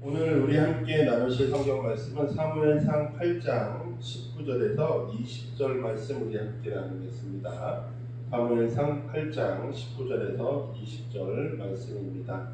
오늘 우리 함께 나누실 성경 말씀은 사무엘상 8장 19절에서 20절 말씀 우리 함께 나누겠습니다. 사무엘상 8장 19절에서 20절 말씀입니다.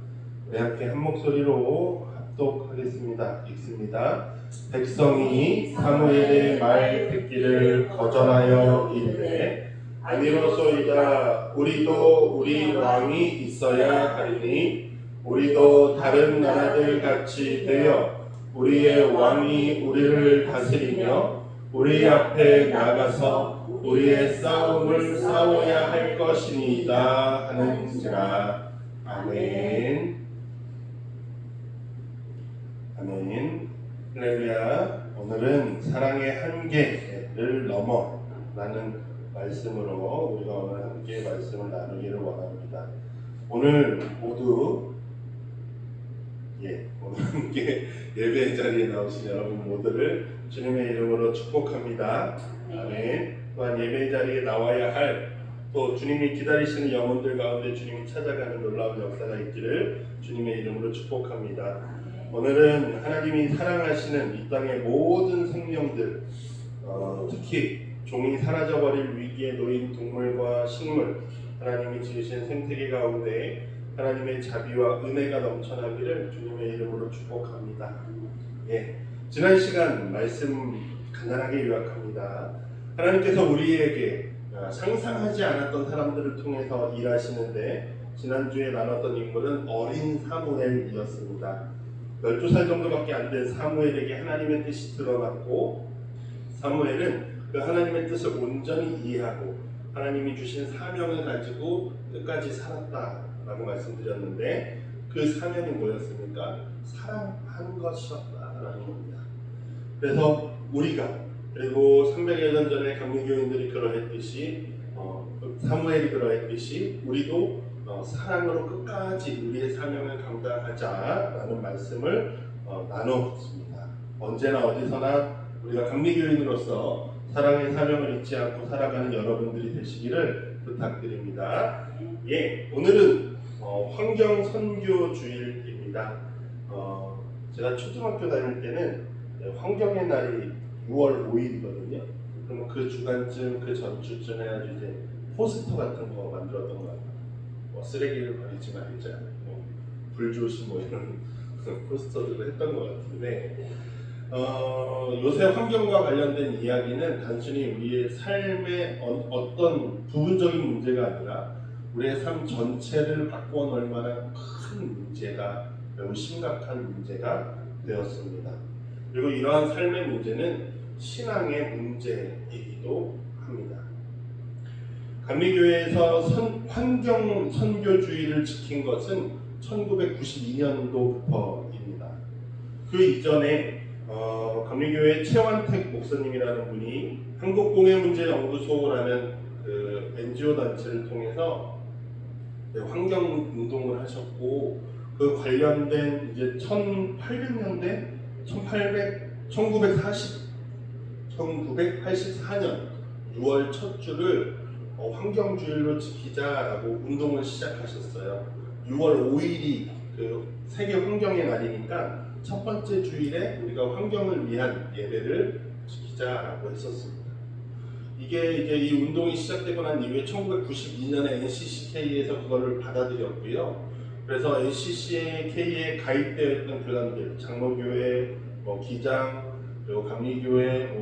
우리 함께 한 목소리로 합독하겠습니다. 읽습니다. 백성이 사무엘의 말 듣기를 거절하여 이르되 아니로소이다. 우리도 우리 왕이 있어야 하리니 우리도 다른 나라들 같이 되어 우리의 왕이 우리를 다스리며 우리 앞에 나가서 우리의 싸움을 싸워야 할 것이니이다 하는지라. 아멘. 아멘. 할렐루야. 오늘은 사랑의 한계를 넘어 라는 말씀으로 우리가 오늘 함께 말씀을 나누기를 원합니다. 오늘 모두 오늘 함께 예배 자리에 나오신 여러분 모두를 주님의 이름으로 축복합니다. 아멘. 또한 예배 자리에 나와야 할 또 주님이 기다리시는 영혼들 가운데 주님이 찾아가는 놀라운 역사가 있기를 주님의 이름으로 축복합니다. 오늘은 하나님이 사랑하시는 이 땅의 모든 생명들, 특히 종이 사라져버릴 위기에 놓인 동물과 식물, 하나님이 지으신 생태계 가운데 하나님의 자비와 은혜가 넘쳐나기를 주님의 이름으로 축복합니다. 지난 시간 말씀 간단하게 요약합니다. 하나님께서 우리에게 상상하지 않았던 사람들을 통해서 일하시는데 지난주에 나눴던 인물은 어린 사무엘이었습니다. 12살 정도밖에 안 된 사무엘에게 하나님의 뜻이 드러났고 사무엘은 그 하나님의 뜻을 온전히 이해하고 하나님이 주신 사명을 가지고 끝까지 살았다라고 말씀드렸는데 그 사명이 뭐였습니까? 사랑하는 것이었다라는 겁니다. 그래서 우리가 그리고 300여 년 전에 감리교인들이 그러했듯이 사무엘이 그러했듯이 우리도 사랑으로 끝까지 우리의 사명을 감당하자라는 말씀을 나눴습니다. 언제나 어디서나 우리가 감리교인으로서 사랑의 사명을 잊지 않고 살아가는 여러분들이 되시기를 부탁드립니다. 오늘은 환경 선교 주일입니다. 제가 초등학교 다닐 때는 환경의 날이 6월 5일이거든요. 그러면 그 주간쯤, 그 전주쯤 해가지고 이제 포스터 같은 거 만들었던 것 같아요. 쓰레기를 버리지 말자, 불조심 이런 포스터들을 했던 것 같은데 요새 환경과 관련된 이야기는 단순히 우리의 삶의 어떤 부분적인 문제가 아니라 우리의 삶 전체를 바꿔 놓을 만한 큰 문제가 매우 심각한 문제가 되었습니다. 그리고 이러한 삶의 문제는 신앙의 문제이기도 합니다. 감리교회에서 환경 선교주의를 지킨 것은 1992년도부터입니다. 그 이전에 감리교회 최완택 목사님이라는 분이 한국공해문제연구소라는 그 NGO 단체를 통해서 환경 운동을 하셨고 그 관련된 이제 1984년 6월 첫 주를 환경주일로 지키자라고 운동을 시작하셨어요. 6월 5일이 그 세계 환경의 날이니까 첫 번째 주일에 우리가 환경을 위한 예배를 지키자라고 했었습니다. 이게 이제 이 운동이 시작되고 난 이후에 1992년에 NCCK에서 그거를 받아들였고요. 그래서 NCCK에 가입되어 있던 교단들, 장로교회, 기장, 그리고 감리교회,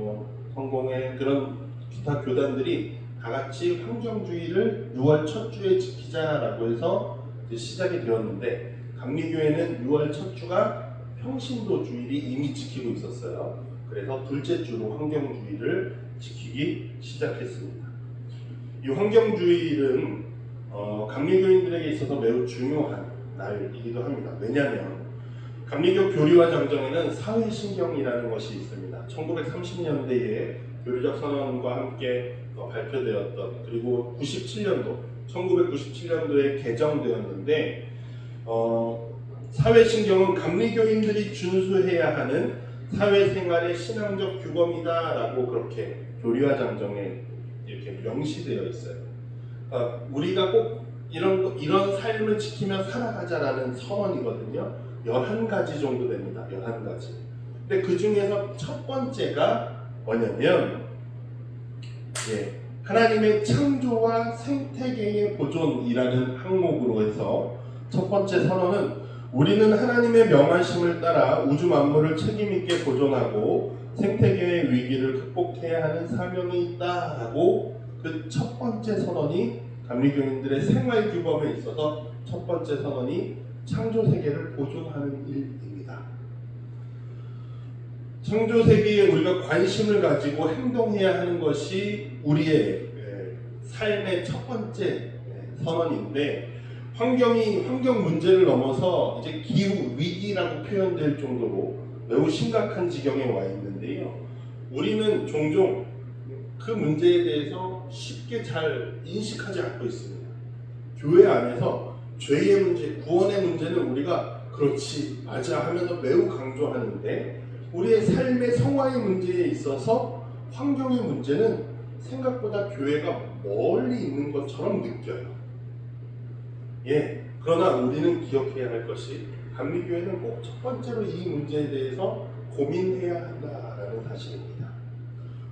성공회 그런 기타 교단들이 다 같이 환경주의를 6월 첫 주에 지키자라고 해서 이제 시작이 되었는데 감리교회는 6월 첫 주가 평신도 주일이 이미 지키고 있었어요. 그래서 둘째 주로 환경주의를 지키기 시작했습니다. 이 환경주의는 감리교인들에게 있어서 매우 중요한 날이기도 합니다. 왜냐하면 감리교 교리와 정정에는 사회신경이라는 것이 있습니다. 1930년대에 교리적 선언과 함께 발표되었던 그리고 1997년도에 개정되었는데 사회신경은 감리교인들이 준수해야 하는 사회생활의 신앙적 규범이다라고 그렇게 교리와 정정에 이렇게 명시되어 있어요. 우리가 꼭 이런 삶을 지키며 살아가자라는 선언이거든요. 11가지 정도 됩니다. 11가지. 근데 그 중에서 첫 번째가 뭐냐면 하나님의 창조와 생태계의 보존이라는 항목으로 해서 첫 번째 선언은 우리는 하나님의 명하심을 따라 우주 만물을 책임있게 보존하고 생태계의 위기를 극복해야 하는 사명이 있다라고 그 첫 번째 선언이 감리교인들의 생활 규범에 있어서 첫 번째 선언이 창조 세계를 보존하는 일입니다. 창조 세계에 우리가 관심을 가지고 행동해야 하는 것이 우리의 삶의 첫 번째 선언인데 환경 문제를 넘어서 이제 기후 위기라고 표현될 정도로 매우 심각한 지경에 와 있는데요. 우리는 종종 그 문제에 대해서 쉽게 잘 인식하지 않고 있습니다. 교회 안에서 죄의 문제, 구원의 문제는 우리가 그렇지, 맞아 하면서 매우 강조하는데 우리의 삶의 성화의 문제에 있어서 환경의 문제는 생각보다 교회가 멀리 있는 것처럼 느껴요. 그러나 우리는 기억해야 할 것이 감리교회는 꼭 첫 번째로 이 문제에 대해서 고민해야 한다라는 사실입니다.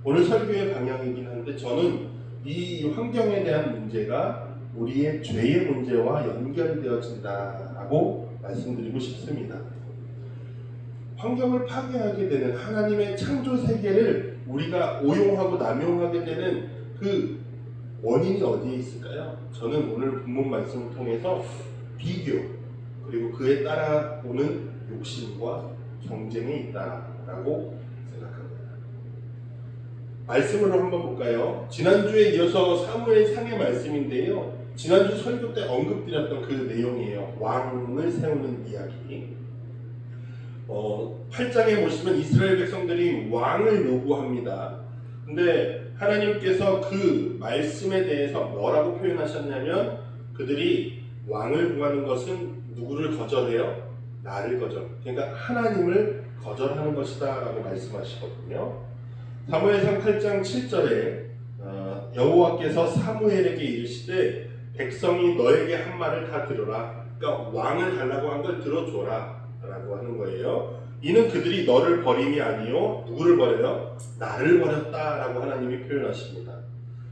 오늘 설교의 방향이긴 한데 저는 이 환경에 대한 문제가 우리의 죄의 문제와 연결되어진다라고 말씀드리고 싶습니다. 환경을 파괴하게 되는 하나님의 창조 세계를 우리가 오용하고 남용하게 되는 그 원인이 어디에 있을까요? 저는 오늘 본문 말씀을 통해서 비교 그리고 그에 따라오는 욕심과 경쟁이 있다라고 생각합니다. 말씀으로 한번 볼까요? 지난주에 이어서 사무엘상의 말씀인데요. 지난주 설교 때 언급드렸던 그 내용이에요. 왕을 세우는 이야기. 8장에 보시면 이스라엘 백성들이 왕을 요구합니다. 근데 하나님께서 그 말씀에 대해서 뭐라고 표현하셨냐면 그들이 왕을 구하는 것은 누구를 거절해요? 나를 거절. 그러니까 하나님을 거절하는 것이다 라고 말씀하시거든요. 사무엘상 8장 7절에 여호와께서 사무엘에게 이르시되 백성이 너에게 한 말을 다 들어라. 그러니까 왕을 달라고 한 걸 들어줘라 라고 하는 거예요. 이는 그들이 너를 버림이 아니요 누구를 버려요? 나를 버렸다라고 하나님이 표현하십니다.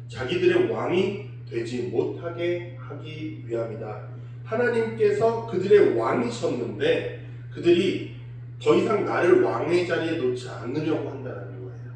자기들의 왕이 되지 못하게 하기 위함이다. 하나님께서 그들의 왕이셨는데 그들이 더 이상 나를 왕의 자리에 놓지 않으려고 한다는 거예요.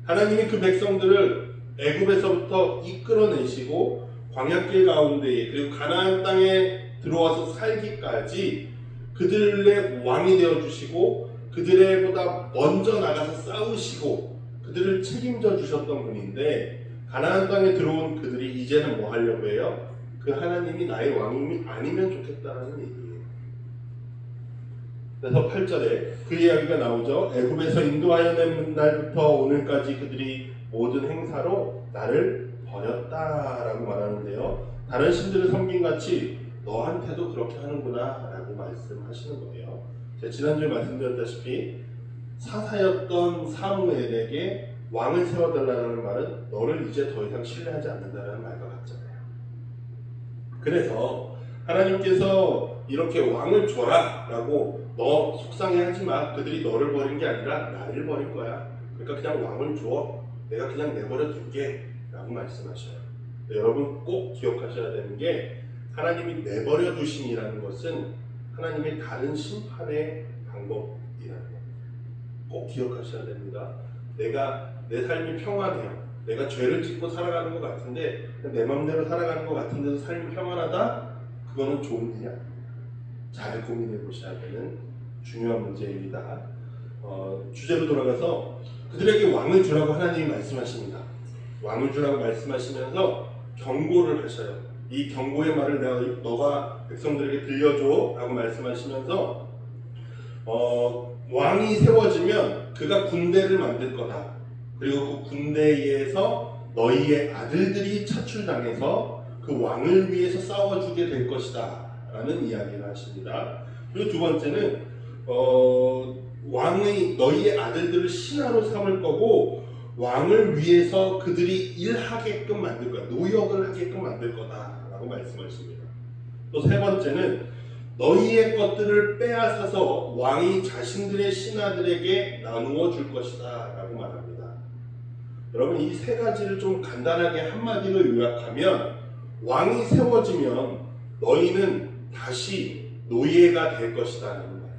하나님이 그 백성들을 애굽에서부터 이끌어내시고 광야길 가운데에 그리고 가나안 땅에 들어와서 살기까지 그들의 왕이 되어주시고 그들보다 먼저 나가서 싸우시고 그들을 책임져 주셨던 분인데 가나안 땅에 들어온 그들이 이제는 뭐 하려고 해요? 그 하나님이 나의 왕이 아니면 좋겠다라는 얘기예요. 그래서 8절에 그 이야기가 나오죠. 애굽에서 인도하여 낸 날부터 오늘까지 그들이 모든 행사로 나를 버렸다라고 말하는데요. 다른 신들을 섬긴같이 너한테도 그렇게 하는구나 라고 말씀하시는 거예요. 제가 지난주에 말씀드렸다시피 사사였던 사무엘에게 왕을 세워달라는 말은 너를 이제 더 이상 신뢰하지 않는다는 말과 같잖아요. 그래서 하나님께서 이렇게 왕을 줘라 라고 너 속상해하지 마. 그들이 너를 버린 게 아니라 나를 버린 거야. 그러니까 그냥 왕을 줘. 내가 그냥 내버려 둘게 라고 말씀하셔요. 여러분 꼭 기억하셔야 되는 게 하나님이 내버려 두심이라는 것은 하나님의 다른 심판의 방법이라는 것. 꼭 기억하셔야 됩니다. 내 삶이 평안해요. 내가 죄를 짓고 살아가는 것 같은데 내 맘대로 살아가는 것 같은데도 삶이 평안하다? 그거는 좋은 일이야? 잘 고민해 보셔야 되는 중요한 문제입니다. 주제로 돌아가서 그들에게 왕을 주라고 하나님이 말씀하십니다. 왕을 주라고 말씀하시면서 경고를 하셔요. 이 경고의 말을 너가 백성들에게 들려줘 라고 말씀하시면서 왕이 세워지면 그가 군대를 만들 거다. 그리고 그 군대에서 너희의 아들들이 차출당해서 그 왕을 위해서 싸워주게 될 것이다 라는 이야기를 하십니다. 그리고 두 번째는 왕의 너희의 아들들을 신하로 삼을 거고 왕을 위해서 그들이 일하게끔 만들 거야. 노역을 하게끔 만들 거다 라고 말씀하십니다. 또 세 번째는 너희의 것들을 빼앗아서 왕이 자신들의 신하들에게 나누어 줄 것이다 라고 말합니다. 여러분, 이 세 가지를 좀 간단하게 한마디로 요약하면, 왕이 세워지면 너희는 다시 노예가 될 것이다 라는 말이에요.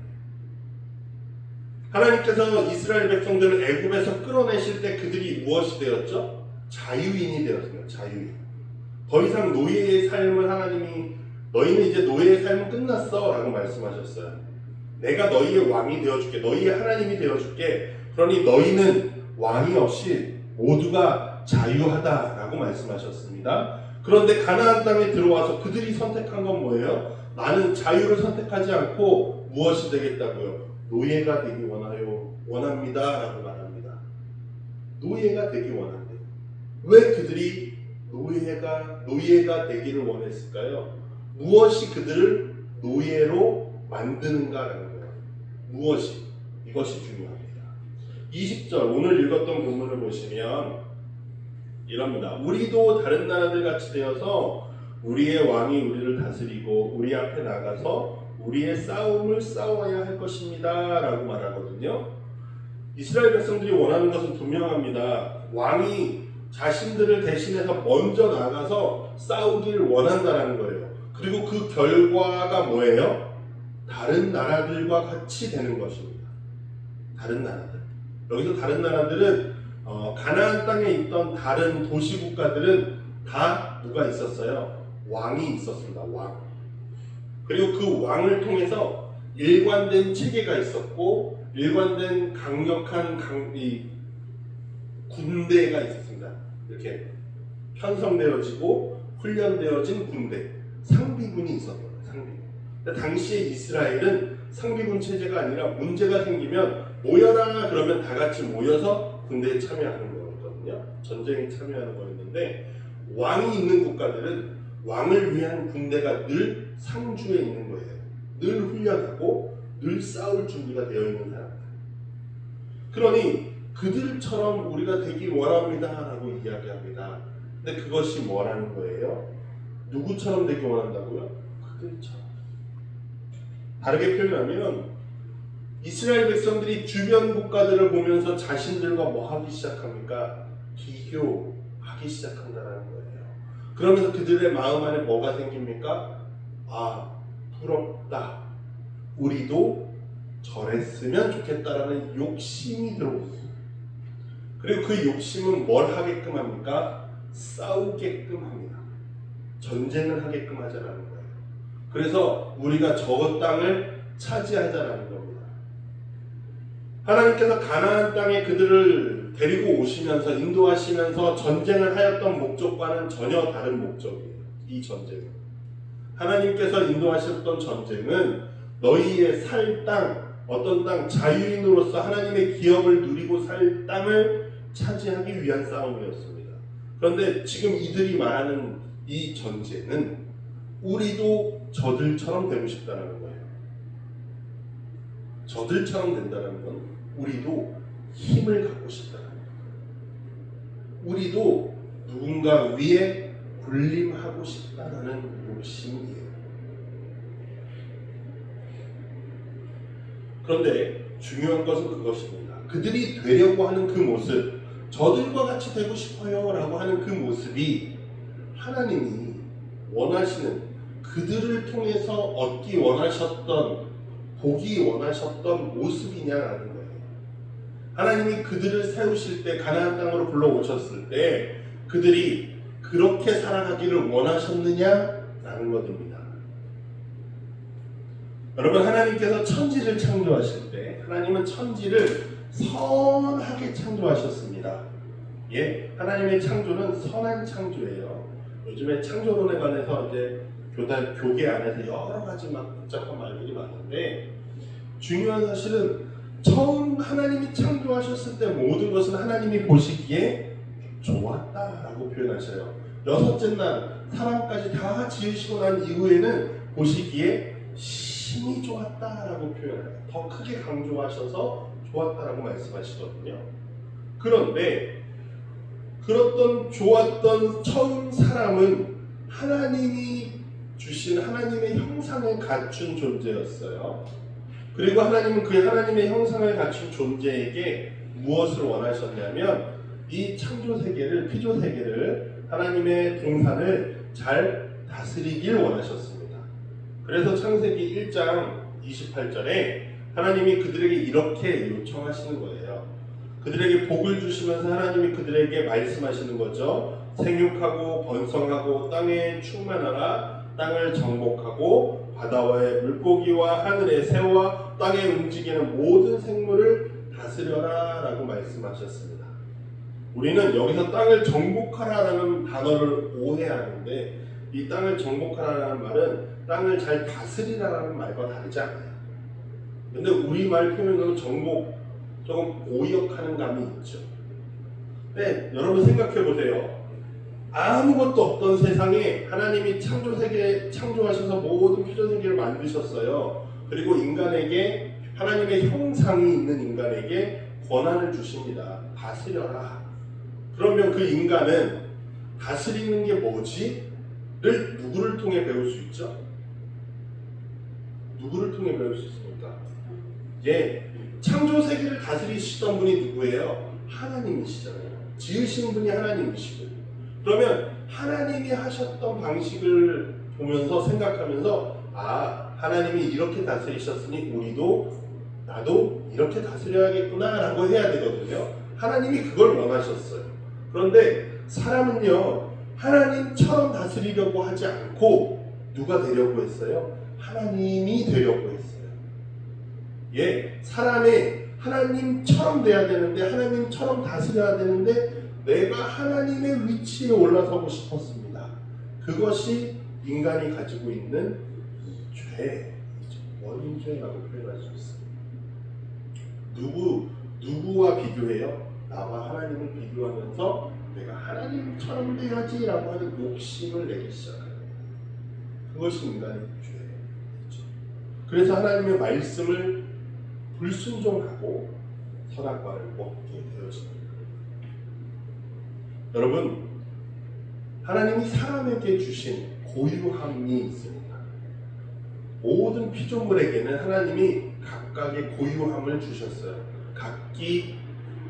하나님께서 이스라엘 백성들을 애굽에서 끌어내실 때 그들이 무엇이 되었죠? 자유인이 되었습니다. 자유인. 더 이상 노예의 삶을 하나님이, 너희는 이제 노예의 삶은 끝났어 라고 말씀하셨어요. 내가 너희의 왕이 되어줄게. 너희의 하나님이 되어줄게. 그러니 너희는 왕이 없이 모두가 자유하다 라고 말씀하셨습니다. 그런데 가나안 땅에 들어와서 그들이 선택한 건 뭐예요? 나는 자유를 선택하지 않고 무엇이 되겠다고요? 노예가 되기 원합니다 라고 말합니다. 노예가 되기 원한대요. 왜 그들이 노예가 되기를 원했을까요? 무엇이 그들을 노예로 만드는가라는 거예요. 무엇이? 이것이 중요합니다. 20절 오늘 읽었던 본문을 보시면 이럽니다. 우리도 다른 나라들 같이 되어서 우리의 왕이 우리를 다스리고 우리 앞에 나가서 우리의 싸움을 싸워야 할 것입니다 라고 말하거든요. 이스라엘 백성들이 원하는 것은 분명합니다. 왕이 자신들을 대신해서 먼저 나가서 싸우기를 원한다는 거예요. 그리고 그 결과가 뭐예요? 다른 나라들과 같이 되는 것입니다. 다른 나라들. 여기서 다른 나라들은 가나안 땅에 있던 다른 도시 국가들은 다 누가 있었어요? 왕이 있었습니다. 왕. 그리고 그 왕을 통해서 일관된 체계가 있었고 일관된 강력한 군대가 있었습니다. 이렇게 편성되어지고 훈련되어진 군대, 상비군이 있었던 거예요. 상비군. 근데 당시에 이스라엘은 상비군 체제가 아니라 문제가 생기면 모여라 그러면 다 같이 모여서 군대에 참여하는 거였거든요. 전쟁에 참여하는 거였는데 왕이 있는 국가들은 왕을 위한 군대가 늘 상주에 있는 거예요. 늘 훈련하고 늘 싸울 준비가 되어 있는 사람들. 그러니 그들처럼 우리가 되기 원합니다 라고 이야기합니다. 근데 그것이 뭐라는 거예요? 누구처럼 되기 원한다고요? 그들처럼. 다르게 표현하면 이스라엘 백성들이 주변 국가들을 보면서 자신들과 뭐 하기 시작합니까? 비교하기 시작한다는 거예요. 그러면서 그들의 마음 안에 뭐가 생깁니까? 아, 부럽다. 우리도 저랬으면 좋겠다라는 욕심이 들어옵니다. 그리고 그 욕심은 뭘 하게끔 합니까? 싸우게끔 합니다. 전쟁을 하게끔 하자라는 거예요. 그래서 우리가 저 땅을 차지하자라는 겁니다. 하나님께서 가나안 땅에 그들을 데리고 오시면서 인도하시면서 전쟁을 하였던 목적과는 전혀 다른 목적이에요. 이 전쟁은. 하나님께서 인도하셨던 전쟁은 너희의 살 땅, 어떤 땅, 자유인으로서 하나님의 기업을 누리고 살 땅을 차지하기 위한 싸움이었습니다. 그런데 지금 이들이 말하는 이 전쟁은 우리도 저들처럼 되고 싶다는 거예요. 저들처럼 된다는 건 우리도 힘을 갖고 싶다는 거예요. 우리도 누군가 위에 군림하고 싶다는 욕심이에요. 그런데 중요한 것은 그것입니다. 그들이 되려고 하는 그 모습, 저들과 같이 되고 싶어요 라고 하는 그 모습이 하나님이 원하시는, 그들을 통해서 얻기 원하셨던, 보기 원하셨던 모습이냐라는 거예요. 하나님이 그들을 세우실 때, 가나안 땅으로 불러오셨을 때 그들이 그렇게 살아가기를 원하셨느냐라는 것입니다. 여러분, 하나님께서 천지를 창조하실 때 하나님은 천지를 선하게 창조하셨습니다. 예, 하나님의 창조는 선한 창조예요. 요즘에 창조론에 관해서 이제 교계 안에서 여러 가지 막 복잡한 말들이 많은데, 중요한 사실은 처음 하나님이 창조하셨을 때 모든 것은 하나님이 보시기에 좋았다라고 표현하셔요. 여섯째 날 사람까지 다 지으시고 난 이후에는 보시기에 심히 좋았다라고 표현해요. 더 크게 강조하셔서 좋았다라고 말씀하시거든요. 그런데 그렇던 좋았던 처음 사람은 하나님이 주신 하나님의 형상을 갖춘 존재였어요. 그리고 하나님은 그 하나님의 형상을 갖춘 존재에게 무엇을 원하셨냐면 이 창조 세계를, 피조 세계를, 하나님의 동산을 잘 다스리길 원하셨습니다. 그래서 창세기 1장 28절에 하나님이 그들에게 이렇게 요청하시는 거예요. 그들에게 복을 주시면서 하나님이 그들에게 말씀하시는 거죠. 생육하고 번성하고 땅에 충만하라. 땅을 정복하고 바다와의 물고기와 하늘의 새와 땅에 움직이는 모든 생물을 다스려라 라고 말씀하셨습니다. 우리는 여기서 땅을 정복하라라는 단어를 오해하는데, 이 땅을 정복하라라는 말은 땅을 잘 다스리라라는 말과 다르지 않아요. 근데 우리말 표현으로 정복 조금 오역하는 감이 있죠. 네, 여러분 생각해 보세요. 아무것도 없던 세상에 하나님이 창조 세계 창조하셔서 모든 피조 세계를 만드셨어요. 그리고 인간에게, 하나님의 형상이 있는 인간에게 권한을 주십니다. 다스려라. 그러면 그 인간은 다스리는 게 뭐지?를 누구를 통해 배울 수 있죠? 누구를 통해 배울 수 있습니까? 예, 창조 세계를 다스리시던 분이 누구예요? 하나님이시잖아요. 지으신 분이 하나님이시고, 그러면 하나님이 하셨던 방식을 보면서 생각하면서, 아, 하나님이 이렇게 다스리셨으니 우리도, 나도 이렇게 다스려야겠구나 라고 해야 되거든요. 하나님이 그걸 원하셨어요. 그런데 사람은요, 하나님처럼 다스리려고 하지 않고 누가 되려고 했어요? 하나님이 되려고 했어요. 예, 사람이 하나님처럼 돼야 되는데, 하나님처럼 다스려야 되는데, 내가 하나님의 위치에 올라서고 싶었습니다. 그것이 인간이 가지고 있는 죄, 원죄라고 표현할 수 있습니다. 누구와 비교해요? 나와 하나님을 비교하면서 내가 하나님처럼 돼야지라고 하는 욕심을 내기 시작해요. 그것이 인간의 죄죠. 그래서 하나님의 말씀을 불순종하고 선악과를 먹게 되어집니다. 여러분, 하나님이 사람에게 주신 고유함이 있습니다. 모든 피조물에게는 하나님이 각각의 고유함을 주셨어요. 각기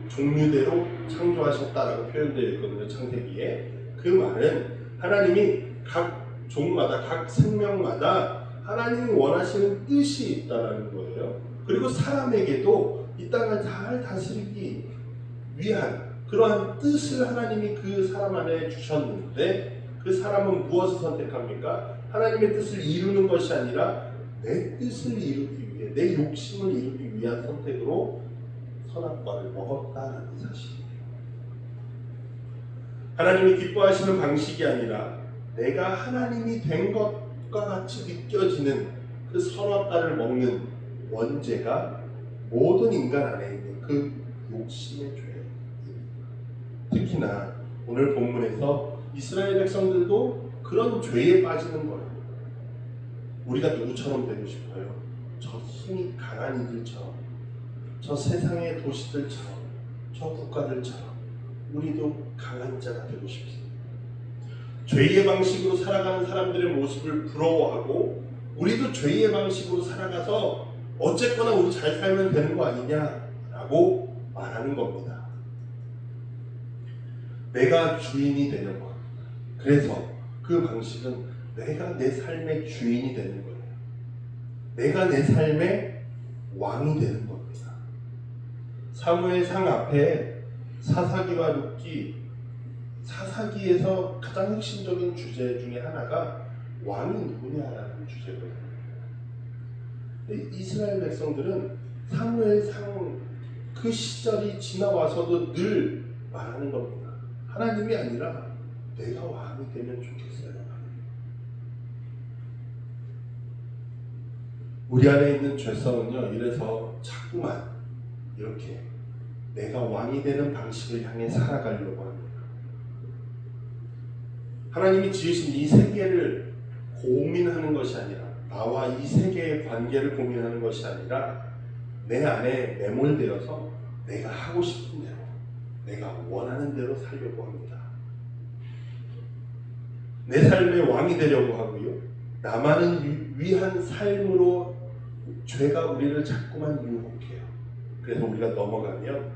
종류대로 창조하셨다라고 표현되어 있거든요. 창세기에. 그 말은 하나님이 각 종마다, 각 생명마다 하나님이 원하시는 뜻이 있다는 거예요. 그리고 사람에게도 이 땅을 잘 다스리기 위한 그러한 뜻을 하나님이 그 사람 안에 주셨는데, 그 사람은 무엇을 선택합니까? 하나님의 뜻을 이루는 것이 아니라 내 뜻을 이루기 위해, 내 욕심을 이루기 위한 선택으로 선악과를 먹었다는 사실이에요. 하나님이 기뻐하시는 방식이 아니라 내가 하나님이 된 것과 같이 느껴지는 그 선악과를 먹는 원죄가 모든 인간 안에 있는 그 욕심의 죄입니다. 특히나 오늘 본문에서 이스라엘 백성들도 그런 죄에 빠지는 거예요. 우리가 누구처럼 되고 싶어요? 저 힘이 강한 이들처럼, 저 세상의 도시들처럼, 저 국가들처럼 우리도 강한 자가 되고 싶습니다. 죄의 방식으로 살아가는 사람들의 모습을 부러워하고, 우리도 죄의 방식으로 살아가서 어쨌거나 우리 잘 살면 되는 거 아니냐라고 말하는 겁니다. 내가 주인이 되려고 합니다. 그래서 그 방식은 내가 내 삶의 주인이 되는 거예요. 내가 내 삶의 왕이 되는 겁니다. 사무엘상 앞에 사사기와 룻기, 사사기에서 가장 핵심적인 주제 중에 하나가 왕이 누구냐라는 주제거든요. 이스라엘 백성들은 사무엘상 그 시절이 지나와서도 늘 말하는 겁니다. 하나님이 아니라 내가 왕이 되면 좋겠어요. 우리 안에 있는 죄성은요, 이래서 자꾸만 이렇게 내가 왕이 되는 방식을 향해 살아가려고 합니다. 하나님이 지으신 이 세계를 고민하는 것이 아니라, 나와 이 세계의 관계를 고민하는 것이 아니라, 내 안에 매몰되어서 내가 하고 싶은 대로, 내가 원하는 대로 살려고 합니다. 내 삶의 왕이 되려고 하고요, 나만을 위한 삶으로 죄가 우리를 자꾸만 유혹해요. 그래서 우리가 넘어가면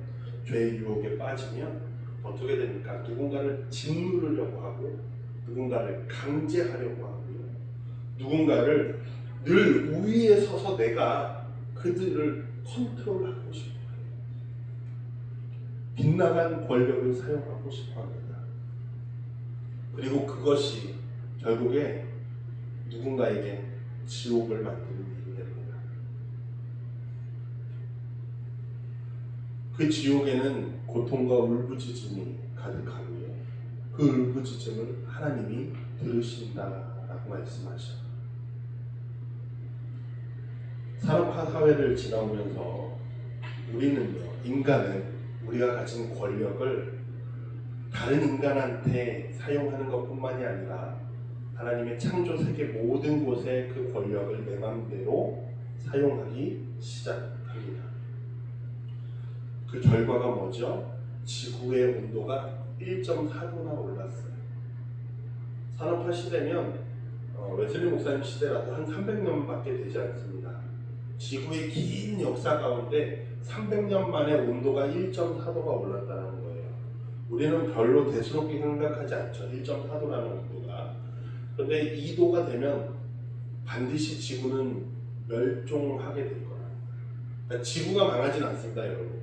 죄의 유혹에 빠지면 어떻게 됩니까? 누군가를 짓누르려고 하고 누군가를 강제하려고 하고요. 누군가를 늘 우위에 서서 내가 그들을 컨트롤하고 싶어요. 빗나간 권력을 사용하고 싶어합니다. 그리고 그것이 결국에 누군가에게 지옥을 만드는 일이 됩니다. 그 지옥에는 고통과 울부짖음이 가득하고요. 그 울부짖음을 하나님이 들으신다라고 말씀하셔요. 산업화 사회를 지나오면서 우리는요, 인간은 우리가 가진 권력을 다른 인간한테 사용하는 것뿐만이 아니라 하나님의 창조 세계 모든 곳에 그 권력을 내 마음대로 사용하기 시작합니다. 그 결과가 뭐죠? 지구의 온도가 1.4도나 올랐어요. 산업화 시대면 웨슬리 목사님 시대라도 한 300년밖에 되지 않습니다. 지구의 긴 역사 가운데 300년 만에 온도가 1.4도가 올랐다는 거예요. 우리는 별로 대수롭게 생각하지 않죠. 1.4도라는 온도가. 그런데 2도가 되면 반드시 지구는 멸종하게 될 거예요. 그러니까 지구가 망하진 않습니다, 여러분.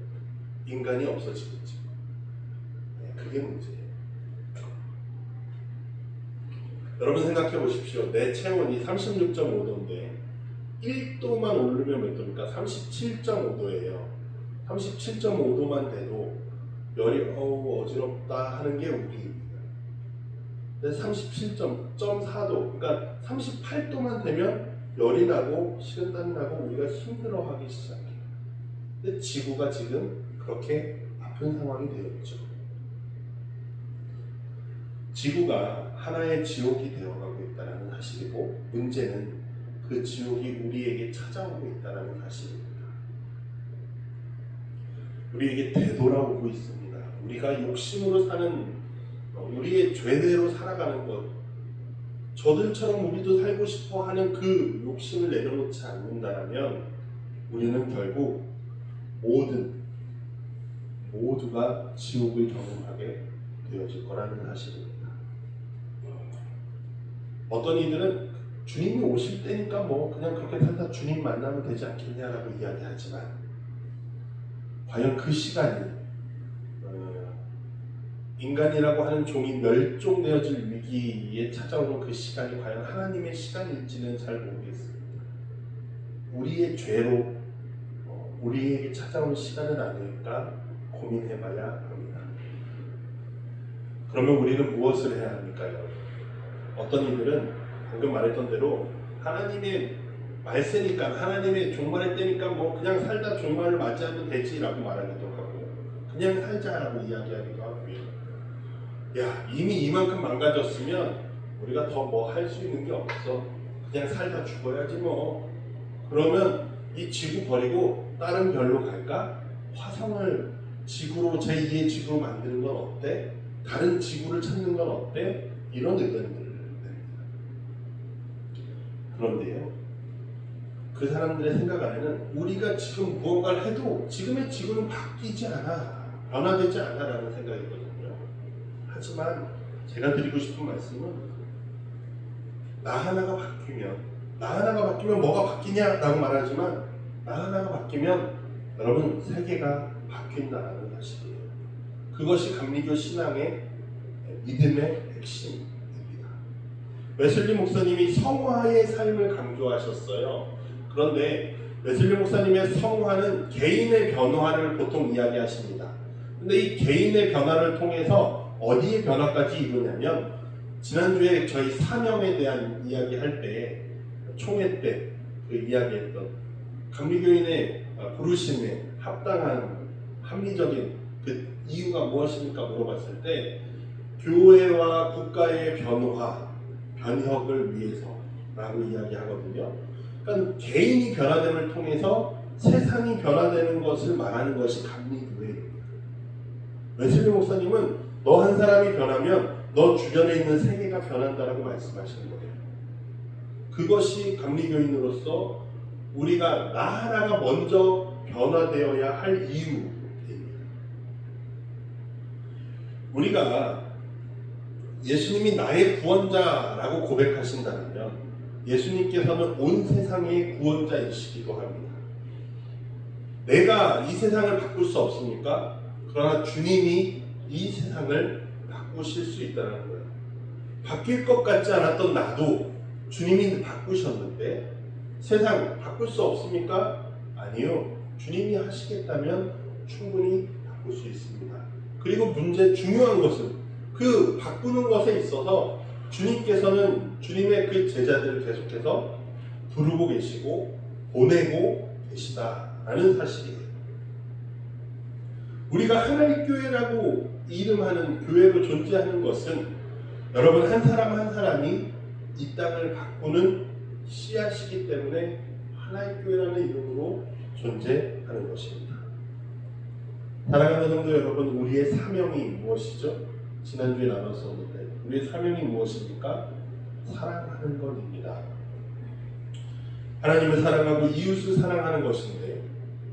인간이 없어지겠죠. 네, 그게 문제예요. 여러분 생각해 보십시오. 내 체온이 36.5도인데 1도만 오르면 몇 도입니까? 37.5도예요. 37.5도만 돼도 열이 어지럽다 하는 게 우리입니다. 37.4도, 그러니까 38도만 되면 열이 나고 식은땀이 나고 우리가 힘들어하기 시작해요. 근데 지구가 지금 그렇게 아픈 상황이 되었죠. 지구가 하나의 지옥이 되어가고 있다는 사실이고, 문제는 그 지옥이 우리에게 찾아오고 있다는 사실입니다. 우리에게 되돌아오고 있습니다. 우리가 욕심으로 사는, 우리의 죄대로 살아가는 것, 저들처럼 우리도 살고 싶어 하는 그 욕심을 내려놓지 않는다면 우리는 결국 모두가 지옥을 경험하게 되어질 거라는 사실입니다. 어떤 이들은 주님이 오실 때니까 그냥 그렇게 살다 주님 만나면 되지 않겠냐라고 이야기하지만, 과연 그 시간이 인간이라고 하는 종이 멸종되어질 위기에 찾아오는 그 시간이 과연 하나님의 시간일지는 잘 모르겠습니다. 우리의 죄로 우리에게 찾아온 시간은 아닐까 고민해봐야 합니다. 그러면 우리는 무엇을 해야 합니까? 어떤 이들은 방금 말했던 대로 하나님의 말세니까, 하나님의 종말의 때니까 그냥 살다 종말을 맞이하면 되지라고 말하기도 하고, 그냥 살자라고 이야기하기도 하고요. 야, 이미 이만큼 망가졌으면 우리가 더 할 수 있는 게 없어. 그냥 살다 죽어야지 뭐. 그러면 이 지구 버리고 다른 별로 갈까? 화성을 지구로, 제2의 지구로 만드는 건 어때? 다른 지구를 찾는 건 어때? 이런 의견들을 냅니다. 그런데요, 그 사람들의 생각 안에는 우리가 지금 무언가를 해도 지금의 지구는 바뀌지 않아, 변화되지 않아 라는 생각이거든요. 하지만 제가 드리고 싶은 말씀은, 나 하나가 바뀌면 뭐가 바뀌냐라고 말하지만, 나 하나가 바뀌면 여러분 세계가 바뀐다는 사실이에요. 그것이 감리교 신앙의 믿음의 핵심입니다. 웨슬리 목사님이 성화의 삶을 강조하셨어요. 그런데 웨슬리 목사님의 성화는 개인의 변화를 보통 이야기하십니다. 근데 이 개인의 변화를 통해서 어디에 변화까지 이루냐면, 지난주에 저희 사명에 대한 이야기할 때, 총회 때 그 이야기했던 감리교인의 부르심에 합당한 합리적인 그 이유가 무엇입니까? 물어봤을 때, 교회와 국가의 변혁을 위해서라고 이야기하거든요. 그러니까 개인이 변화됨을 통해서 세상이 변화되는 것을 말하는 것이 감리교회입니다. 웨슬리 목사님은 너 한 사람이 변하면 너 주변에 있는 세계가 변한다라고 말씀하시는 거예요. 그것이 감리교인으로서 우리가 나 하나가 먼저 변화되어야 할 이유입니다. 우리가 예수님이 나의 구원자라고 고백하신다면 예수님께서는 온 세상의 구원자이시기도 합니다. 내가 이 세상을 바꿀 수 없습니까? 그러나 주님이 이 세상을 바꾸실 수 있다는 거예요. 바뀔 것 같지 않았던 나도 주님이 바꾸셨는데 세상 바꿀 수 없습니까? 아니요. 주님이 하시겠다면 충분히 바꿀 수 있습니다. 그리고 중요한 것은 그 바꾸는 것에 있어서 주님께서는 주님의 그 제자들을 계속해서 부르고 계시고 보내고 계시다라는 사실이에요. 우리가 하나님 교회라고 이름하는 교회로 존재하는 것은 여러분 한 사람 한 사람이 이 땅을 바꾸는 씨앗이기 때문에 하나님 교회라는 이름으로 존재하는 것입니다. 사랑하는 성도 여러분, 우리의 사명이 무엇이죠? 지난주에 나눴었는데 우리의 사명이 무엇입니까? 사랑하는 것입니다. 하나님을 사랑하고 이웃을 사랑하는 것인데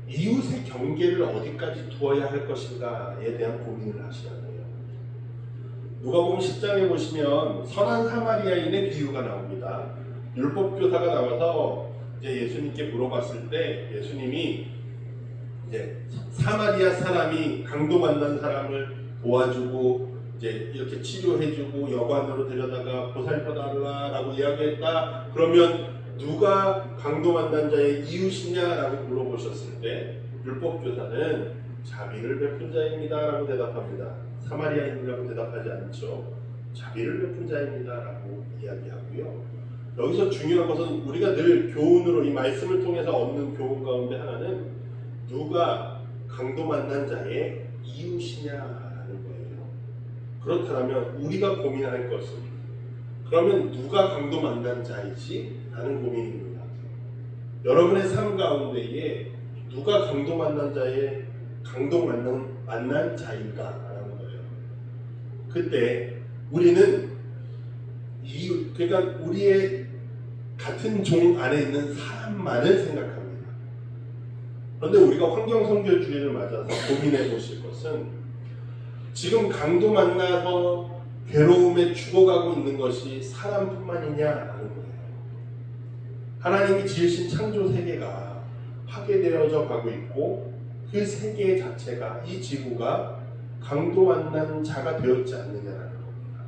이웃의 경계를 어디까지 두어야 할 것인가에 대한 고민을 하셔야 돼요. 누가복음 10장에 보시면 선한 사마리아인의 비유가 나옵니다. 율법교사가 나와서 이제 예수님께 물어봤을 때 예수님이 이제 사마리아 사람이 강도 만난 사람을 도와주고 이제 이렇게 치료해주고 여관으로 데려다가 보살펴달라라고 이야기했다. 그러면 누가 강도 만난 자의 이웃이냐라고 물어보셨을 때 율법교사는 자비를 베푼 자입니다라고 대답합니다. 사마리아인이라고 대답하지 않죠. 자비를 베푼 자입니다라고 이야기하고요. 여기서 중요한 것은 우리가 늘 교훈으로 이 말씀을 통해서 얻는 교훈 가운데 하나는 누가 강도 만난 자의 이웃이냐라는 거예요. 그렇다면 우리가 고민할 것은 그러면 누가 강도 만난 자이지? 라는 고민입니다. 여러분의 삶 가운데에 누가 강도 만난 자인가? 라는 거예요. 그때 우리는 그러니까 우리의 같은 종 안에 있는 사람만을 생각합니다. 그런데 우리가 환경선교주의를 맞아서 고민해 보실 것은 지금 강도 만나서 괴로움에 죽어가고 있는 것이 사람뿐만이냐라는 거예요. 하나님이 지으신 창조 세계가 파괴되어져 가고 있고 그 세계 자체가 이 지구가 강도 만난 자가 되었지 않느냐라는 겁니다.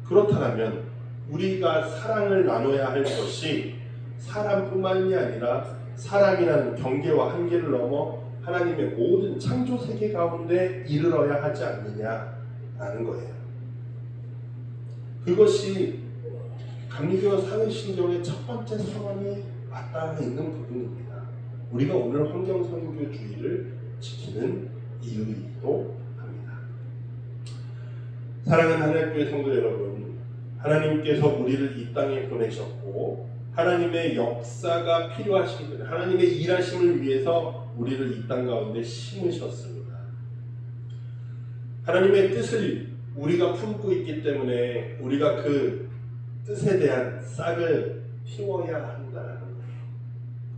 그렇다면 우리가 사랑을 나눠야 할 것이 사람뿐만이 아니라 사람이라는 경계와 한계를 넘어 하나님의 모든 창조 세계 가운데 이르러야 하지 않느냐라는 거예요. 그것이 감리교와 사회신경의 첫 번째 선언이 맞닿아 있는 부분입니다. 우리가 오늘 환경선교주의를 지키는 이유이기도 합니다. 사랑하는 하나님교회 성도 여러분, 하나님께서 우리를 이 땅에 보내셨고 하나님의 역사가 필요하시기 때문에 하나님의 일하심을 위해서 우리를 이 땅 가운데 심으셨습니다. 하나님의 뜻을 우리가 품고 있기 때문에 우리가 그 뜻에 대한 싹을 틔워야 한다는 거예요.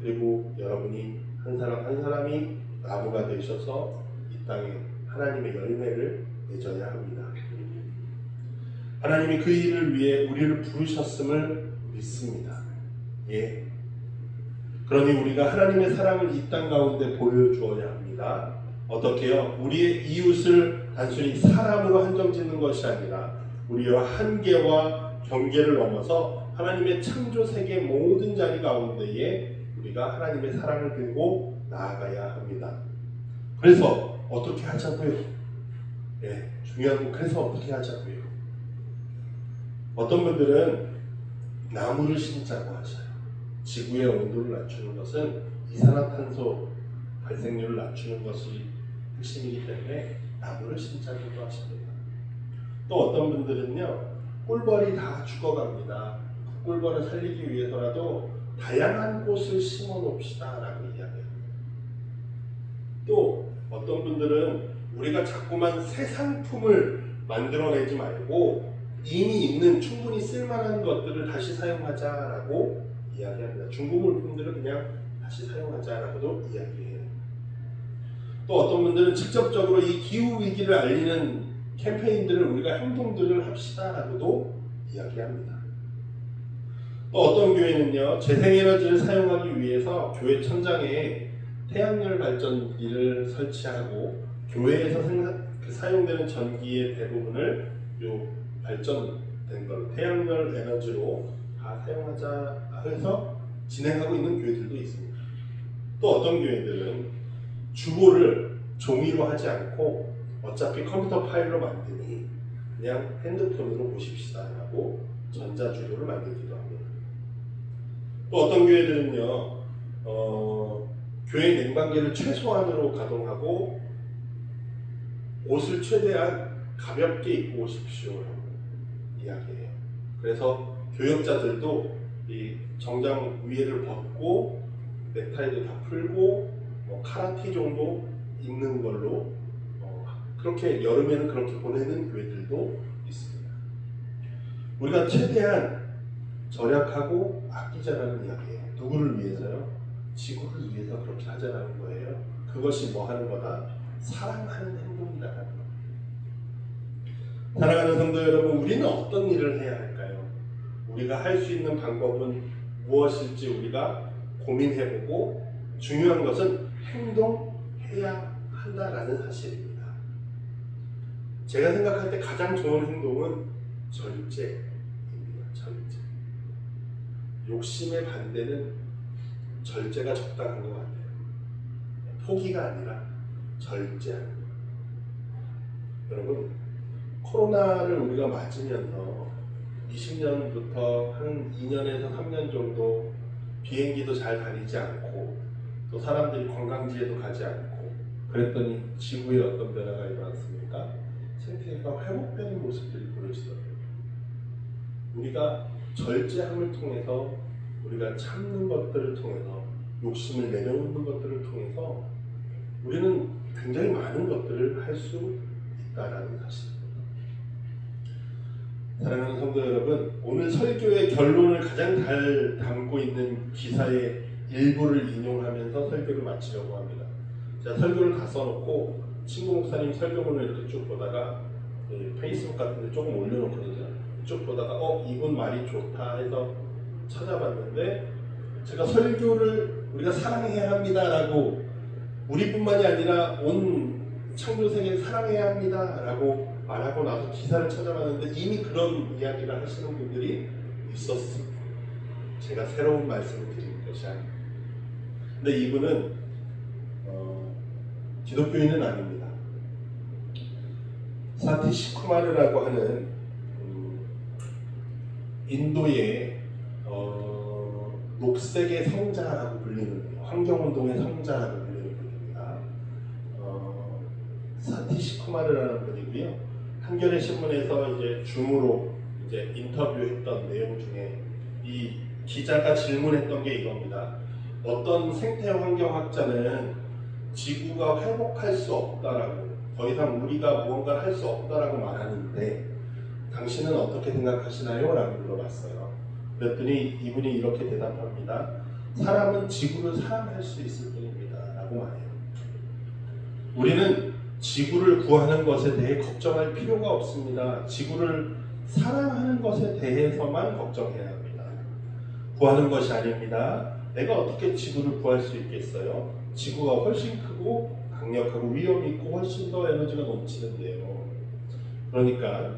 그리고 여러분이 한 사람 한 사람이 나무가 되셔서 이 땅에 하나님의 열매를 맺어야 합니다. 하나님이 그 일을 위해 우리를 부르셨음을 믿습니다. 예. 그러니 우리가 하나님의 사랑을 이 땅 가운데 보여주어야 합니다. 어떻게요? 우리의 이웃을 단순히 사람으로 한정짓는 것이 아니라 우리와 한계와 경계를 넘어서 하나님의 창조 세계 모든 자리 가운데에 우리가 하나님의 사랑을 들고 나아가야 합니다. 그래서 어떻게 하자고요? 예, 중요한 건 그래서 어떻게 하자고요? 어떤 분들은 나무를 심자고 하셔요. 지구의 온도를 낮추는 것은 이산화탄소 발생률을 낮추는 것이 핵심이기 때문에 나무를 심자고도 하십니다. 또 어떤 분들은요, 꿀벌이 다 죽어갑니다. 그 꿀벌을 살리기 위해서라도 다양한 꽃을 심어 놓읍시다 라고 이야기합니다. 또 어떤 분들은 우리가 자꾸만 새 상품을 만들어내지 말고 이미 있는 충분히 쓸만한 것들을 다시 사용하자라고 이야기합니다. 중고 물품들을 그냥 다시 사용하자라고도 이야기해요. 또 어떤 분들은 직접적으로 이 기후 위기를 알리는 캠페인들을 우리가 행동들을 합시다라고도 이야기합니다. 또 어떤 교회는요, 재생에너지를 사용하기 위해서 교회 천장에 태양열 발전기를 설치하고 교회에서 사용되는 전기의 대부분을 요 발전된 걸 태양열 에너지로 다 사용하자 해서 진행하고 있는 교회들도 있습니다. 또 어떤 교회들은 주보를 종이로 하지 않고 어차피 컴퓨터 파일로 만드니 그냥 핸드폰으로 보십시다라고 전자주보를 만들기도 합니다. 또 어떤 교회들은요, 교회 냉방기를 최소한으로 가동하고 옷을 최대한 가볍게 입고 오십시오라고 이야기해요. 그래서 교역자들도 이 정장 위에를 벗고 넥타이도 다 풀고 카라티 정도 입는 걸로 그렇게 여름에는 그렇게 보내는 교회들도 있습니다. 우리가 최대한 절약하고 아끼자라는 이야기예요. 누구를 위해서요? 지구를 위해서 그렇게 하자라는 거예요. 그것이 뭐 하는 거다? 사랑하는 행동이라는 겁니다. 사랑하는 성도 여러분, 우리는 어떤 일을 해야 할까요? 우리가 할 수 있는 방법은 무엇일지 우리가 고민해보고 중요한 것은 행동해야 한다라는 사실입니다. 제가 생각할 때 가장 좋은 행동은 절제입니다. 절제. 욕심의 반대는 절제가 적당한 것 같아요. 포기가 아니라 절제하는 것. 여러분, 코로나를 우리가 맞으면서 20년부터 한 2년에서 3년 정도 비행기도 잘 다니지 않고 또 사람들이 관광지에도 가지 않고 그랬더니 지구에 어떤 변화가 일어났습니까? 생태계가 회복되는 모습들이 보여지더라고요. 우리가 절제함을 통해서 우리가 참는 것들을 통해서 욕심을 내려놓는 것들을 통해서 우리는 굉장히 많은 것들을 할 수 있다라는 사실입니다. 사랑하는 성도 여러분, 오늘 설교의 결론을 가장 잘 담고 있는 기사의 일부를 인용하면서 설교를 마치려고 합니다. 제가 설교를 다 써놓고 친구 목사님 설교문을 이렇게 쭉 보다가 페이스북 같은 데 조금 올려놓거든요. 쭉 보다가 이분 말이 좋다 해서 찾아봤는데 제가 설교를 우리가 사랑해야 합니다라고 우리뿐만이 아니라 온 창조세계를 사랑해야 합니다라고 말하고 나서 기사를 찾아봤는데 이미 그런 이야기를 하시는 분들이 있었습니다. 제가 새로운 말씀을 드리는 것이 아닙니다. 근데 이분은 기독교인은 아닙니다. 사티시 쿠마르라고 하는 인도의 녹색의 성자라고 불리는 환경운동의 성자라고 불리는 분입니다. 사티시 쿠마르라는 분이고요. 한겨레 신문에서 이제 줌으로 이제 인터뷰했던 내용 중에 이 기자가 질문했던 게 이겁니다. 어떤 생태환경학자는 지구가 회복할 수 없다라고, 더 이상 우리가 무언가를 할 수 없다라고 말하는데 당신은 어떻게 생각하시나요? 라고 물어봤어요. 그랬더니 이분이 이렇게 대답합니다. 사람은 지구를 사랑할 수 있을 뿐입니다 라고 말해요. 우리는 지구를 구하는 것에 대해 걱정할 필요가 없습니다. 지구를 사랑하는 것에 대해서만 걱정해야 합니다. 구하는 것이 아닙니다. 내가 어떻게 지구를 구할 수 있겠어요? 지구가 훨씬 크고 강력하고 위험이 있고 훨씬 더 에너지가 넘치는데요. 그러니까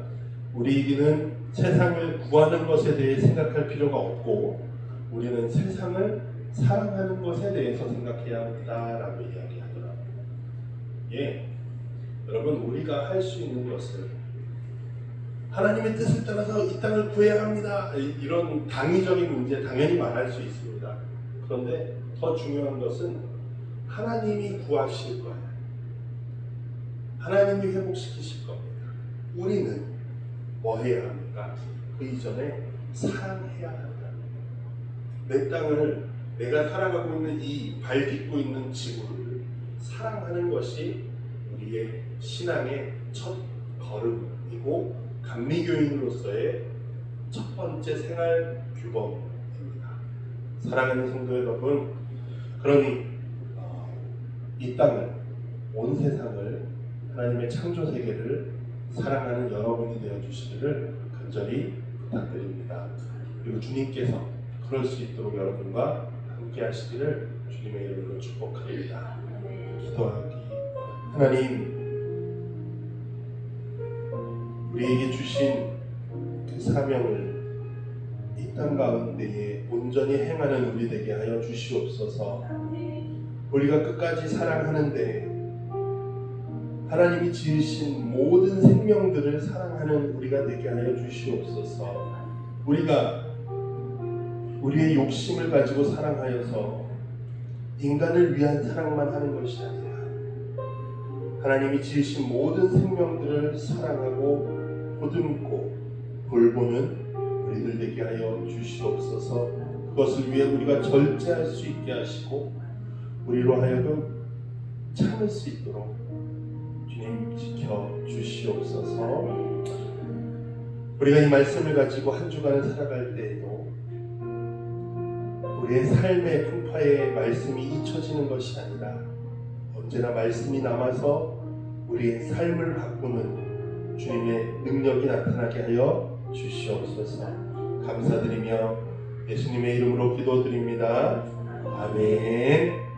우리는 세상을 구하는 것에 대해 생각할 필요가 없고 우리는 세상을 사랑하는 것에 대해서 생각해야 합니다라고 이야기하더라고요. 예, 여러분, 우리가 할 수 있는 것은 하나님의 뜻을 따라서 이 땅을 구해야 합니다. 이런 당위적인 문제 당연히 말할 수 있습니다. 그런데 더 중요한 것은 하나님이 구하실 거예요. 하나님이 회복시키실 겁니다. 우리는 뭐 해야 합니까? 그 이전에 사랑해야 한다. 내 땅을, 내가 살아가고 있는 이 발 딛고 있는 지구를 사랑하는 것이 우리의 신앙의 첫 걸음이고 감리교인으로서의 첫 번째 생활 규범입니다. 사랑하는 성도 여러분, 그러니 이 땅을, 온 세상을, 하나님의 창조 세계를 사랑하는 여러분이 되어 주시기를 간절히 부탁드립니다. 그리고 주님께서 그럴 수 있도록 여러분과 함께 하시기를 주님의 이름으로 축복합니다. 기도하기. 하나님, 우리에게 주신 그 사명을 이 땅 가운데에 온전히 행하는 우리 되게 하여 주시옵소서. 우리가 끝까지 사랑하는데 하나님이 지으신 모든 생명들을 사랑하는 우리가 되게 하여 주시옵소서. 우리가 우리의 욕심을 가지고 사랑하여서 인간을 위한 사랑만 하는 것이 아니라 하나님이 지으신 모든 생명들을 사랑하고 보듬고 돌보는 우리들 되게 하여 주시옵소서. 그것을 위해 우리가 절제할 수 있게 하시고 우리로 하여금 참을 수 있도록 주님 지켜 주시옵소서. 우리가 이 말씀을 가지고 한 주간을 살아갈 때에도 우리의 삶의 풍파에 말씀이 잊혀지는 것이 아니라 언제나 말씀이 남아서 우리의 삶을 바꾸는 주님의 능력이 나타나게 하여 주시옵소서. 감사드리며 예수님의 이름으로 기도드립니다. 아멘.